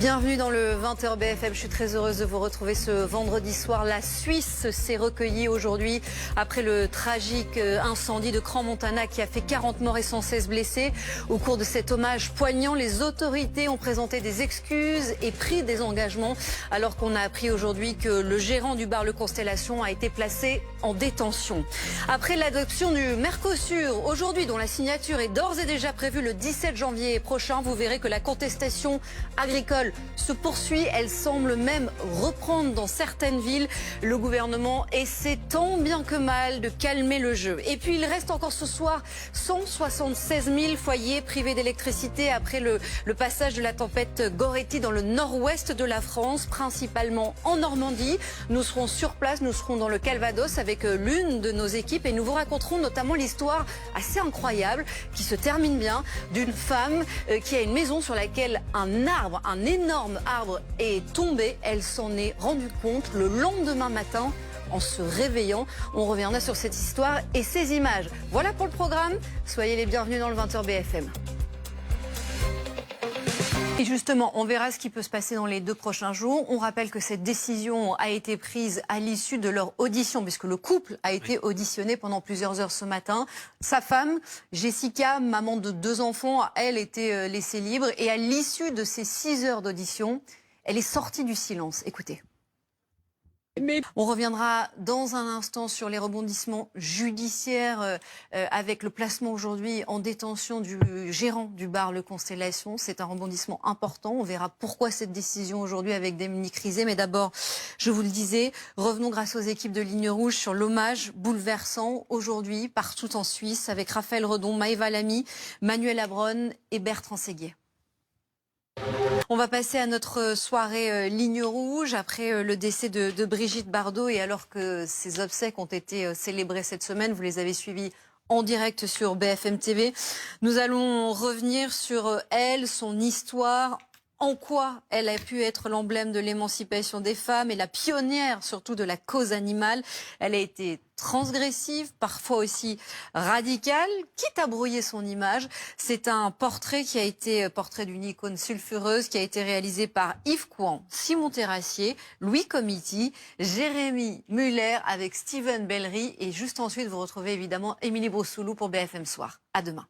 Bienvenue dans le 20h BFM. Je suis très heureuse de vous retrouver ce vendredi soir. La Suisse s'est recueillie aujourd'hui après le tragique incendie de Crans-Montana qui a fait 40 morts et 116 blessés. Au cours de cet hommage poignant, les autorités ont présenté des excuses et pris des engagements alors qu'on a appris aujourd'hui que le gérant du bar Le Constellation a été placé en détention. Après l'adoption du Mercosur, aujourd'hui dont la signature est d'ores et déjà prévue le 17 janvier prochain, vous verrez que la contestation agricole se poursuit, elle semble même reprendre dans certaines villes. Le gouvernement essaie tant bien que mal de calmer le jeu. Et puis il reste encore ce soir 176 000 foyers privés d'électricité après le passage de la tempête Goretti dans le nord-ouest de la France, principalement en Normandie. Nous serons sur place, nous serons dans le Calvados avec l'une de nos équipes et nous vous raconterons notamment l'histoire assez incroyable qui se termine bien d'une femme qui a une maison sur laquelle un énorme arbre est tombé. Elle s'en est rendue compte le lendemain matin en se réveillant. On reviendra sur cette histoire et ces images. Voilà pour le programme. Soyez les bienvenus dans le 20h BFM. Et justement, on verra ce qui peut se passer dans les 2 prochains jours. On rappelle que cette décision a été prise à l'issue de leur audition, puisque le couple a été auditionné pendant plusieurs heures ce matin. Sa femme, Jessica, maman de 2 enfants, elle était laissée libre. Et à l'issue de ces 6 heures d'audition, elle est sortie du silence. Écoutez. On reviendra dans un instant sur les rebondissements judiciaires avec le placement aujourd'hui en détention du gérant du bar Le Constellation. C'est un rebondissement important. On verra pourquoi cette décision aujourd'hui avec Dominique Rizet. Mais d'abord, je vous le disais, revenons grâce aux équipes de Ligne Rouge sur l'hommage bouleversant aujourd'hui partout en Suisse avec Raphaël Redon, Maëva Lamy, Manuel Abronne et Bertrand Séguier. On va passer à notre soirée Ligne Rouge après le décès de Brigitte Bardot et alors que ses obsèques ont été célébrées cette semaine, vous les avez suivis en direct sur BFM TV. Nous allons revenir sur elle, son histoire, en quoi elle a pu être l'emblème de l'émancipation des femmes et la pionnière surtout de la cause animale. Elle a été transgressive, parfois aussi radicale, quitte à brouiller son image. C'est un portrait qui a été portrait d'une icône sulfureuse qui a été réalisé par Yves Couan, Simon Terrassier, Louis Comiti, Jérémy Muller avec Steven Bellery et juste ensuite vous retrouvez évidemment Émilie Broussoulou pour BFM Soir. À demain.